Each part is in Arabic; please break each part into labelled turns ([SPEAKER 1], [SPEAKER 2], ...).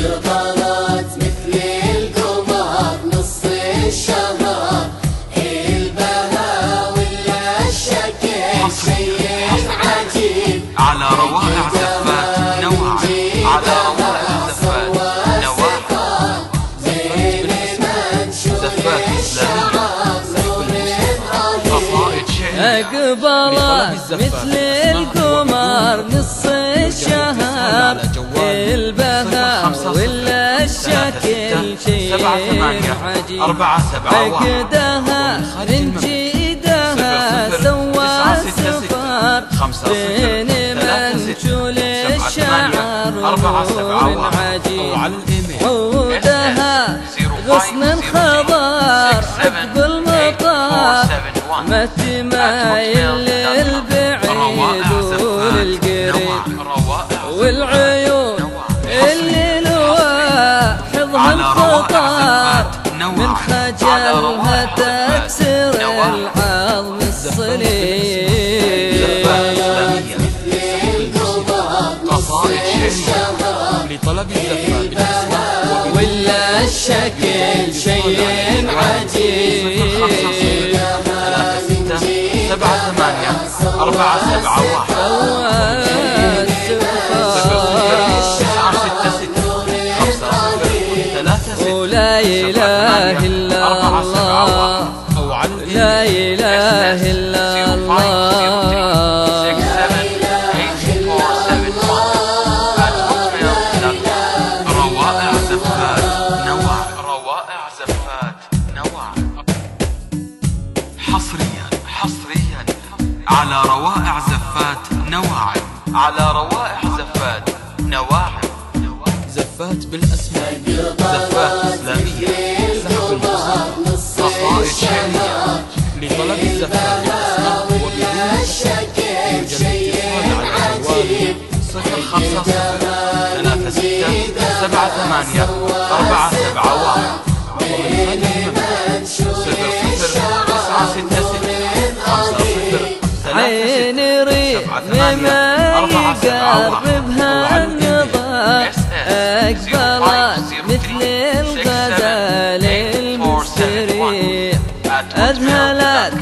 [SPEAKER 1] قبلت مثل القمر نص الشهر، البهاء ولا الشكل شيء عجيب.
[SPEAKER 2] على روائع زفات نوع، على روائع زفات نوع،
[SPEAKER 1] بين منشور الشعر نور رهيب.
[SPEAKER 3] قبلت مثل القمر نص الشهر، البهاء ولا الشكل شيء عجيب. فقدها من جيدها سوى السفر، بين منشول الشعر نور عجيب. عودها غصن خضر عقب المطار، ما تمايل للبعيد وللقريب، والعيون اللي لواحظها الخطر من خجلها تكسر العظم الصليب.
[SPEAKER 2] لطلب الزفات
[SPEAKER 3] ولا الشكل شيء عجيب.
[SPEAKER 2] 7 8 4 7 1
[SPEAKER 3] ولا إله إلا الله، لا إله إلا الله.
[SPEAKER 2] روائع زفات نوع، روائع زفات نوع. حصريا على روائع زفات نوع، على روائع زفات نوع. زفات بالأسماء، زفات إسلامية، سحب الموسيقى، قصائد شعرية. لطلب الزفات بالأسماء وبدون يوجد اتصال على جوال 050 36 78 471
[SPEAKER 3] عين ريم ما يقربها النظر، أقبلت مثل الغزال المستريح، أذهلت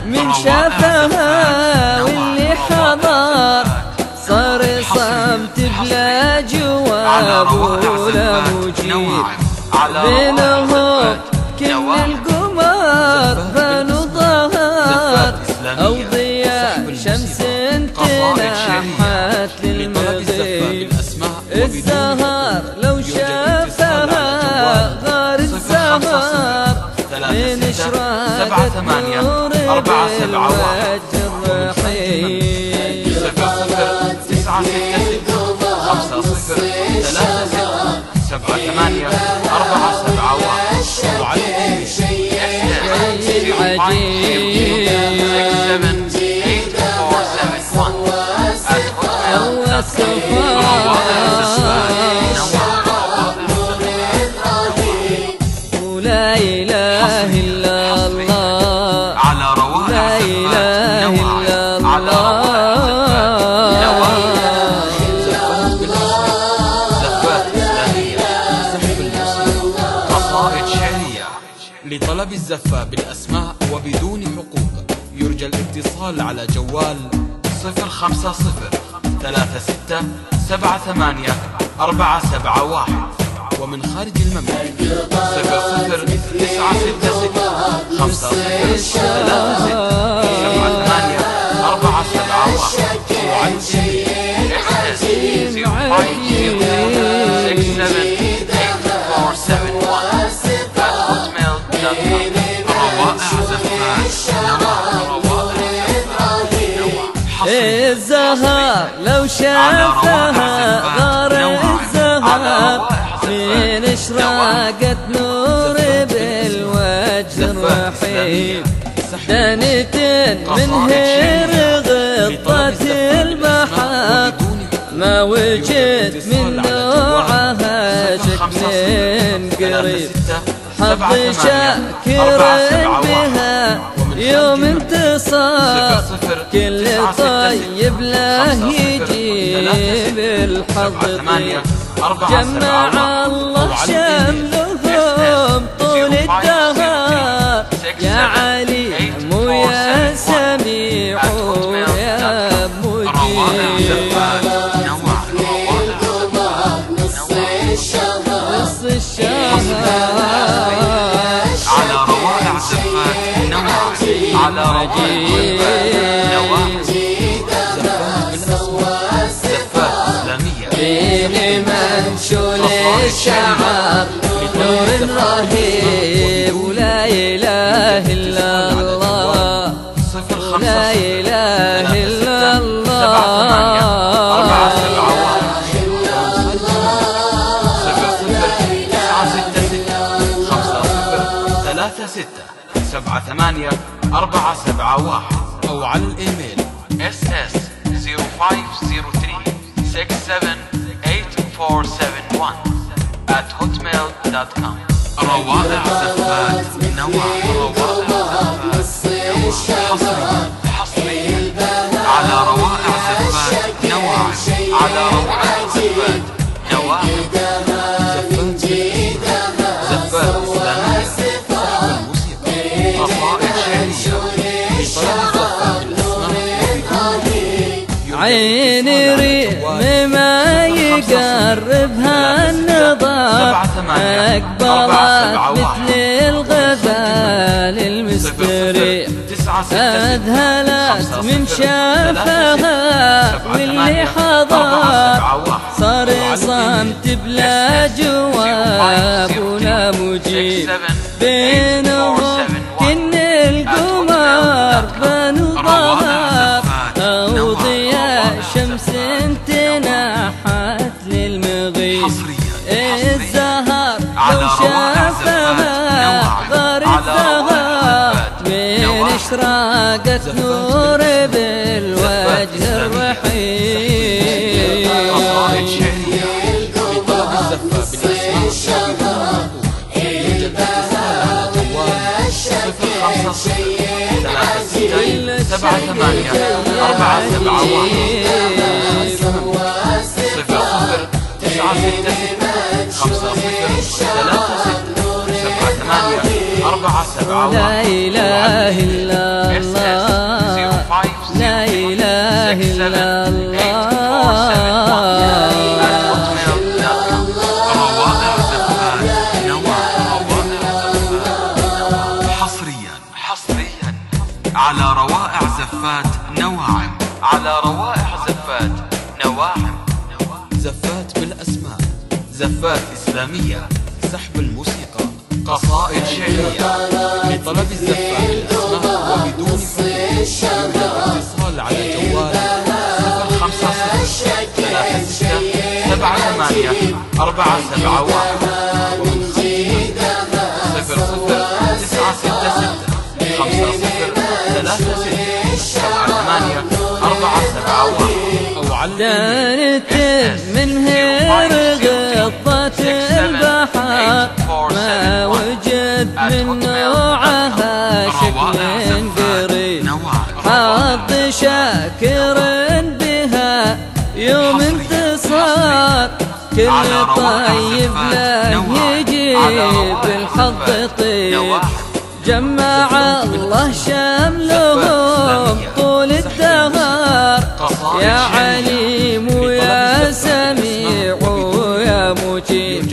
[SPEAKER 3] من شافها واللي حضر، صار صمت بلا جواب ولا مجيب. بينهم كل القمر بانوا ظهر، أو ضياء شمس تنحت للمغيب. الزهر لو شافها غار الزهر، من اشراقت نور بالوجه الرحيم.
[SPEAKER 2] 9 6 5 0 3 6 7 8 4 7 1
[SPEAKER 3] شيء عجيب. ولا إله إلا الله،
[SPEAKER 2] على روائع
[SPEAKER 3] لا إله إلا الله.
[SPEAKER 2] زفات إسلامية، سحب الموسيقى، قصائد شعرية. لطلب الزفة بالأسماء وبدون حقوق يرجى الاتصال على جوال 050 36 78 471. ومن خارج المملكة 00 966 50 36 78
[SPEAKER 3] الزهر لو شافها غار الزهر، من اشراقت نور بالوجه الرحيم. دنت من هير غطت البحر، ما وجد من نوعها شكل قريب. حظ شاكر بها يوم انتصار، كل طيب له يجيب الحظ طيب. جمع شملهم طول الدهر يا عليم ويا سميع ويا مجيب.
[SPEAKER 1] نص الشهر
[SPEAKER 2] على روائع زفات نوع على روائع زفات إسلامية
[SPEAKER 3] بين منشول الشعر نور رهيب ولا إله إلا الله لا إله إلا
[SPEAKER 2] الله. أو على الإيميل ss0503678471@hotmail.com. روائع زفات نوع حصريا على روائع زفات نوع على روائع زفات نوع زفات إسلامية قصائد شعرية
[SPEAKER 3] عيني ريم ما يقربها النظر أقبلت مثل الغزال المستريح أذهلت من شافها واللي حضر صار صمت بلا جواب ولا مجيب بينهم كن القمر بنو ظهر أو ضياء شمس تنحت للمغيب الزهر لو شافها غار الزهر من اشراقت نور بالوجه الرحيم. لا إله إلا الله لا إله إلا
[SPEAKER 2] حصريا على روائع زفات نواعم على روائع زفات نواعم زفات بالأسماء زفات إسلامية سحب الموسيقى قصائد شعرية لطلب الزفات بالأسماء وبدون اتصال على جوال 05036784771 ومن 00967 أو على
[SPEAKER 3] دانت من هير غطت البحر ما وجد من نوعها شكل قريب حظ شاكر بها يوم انتصار كل طيب لا يجيب الحظ طيب جمع الله شملهم طول الدهر يا عليم ويا سميع ويا مجيب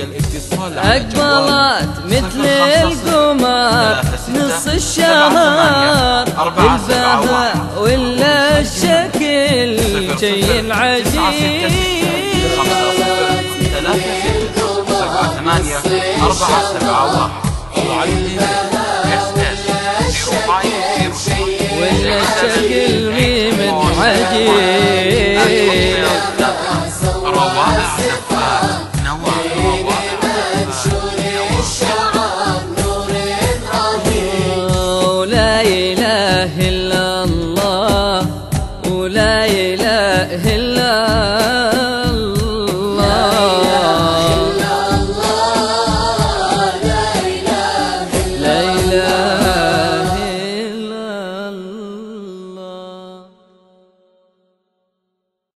[SPEAKER 3] أقبلت مثل القمر نص الشهر البهاء ولا الشكل شي العجيب. ولا الشكل ميم عجيب.
[SPEAKER 2] روائع زفات نوع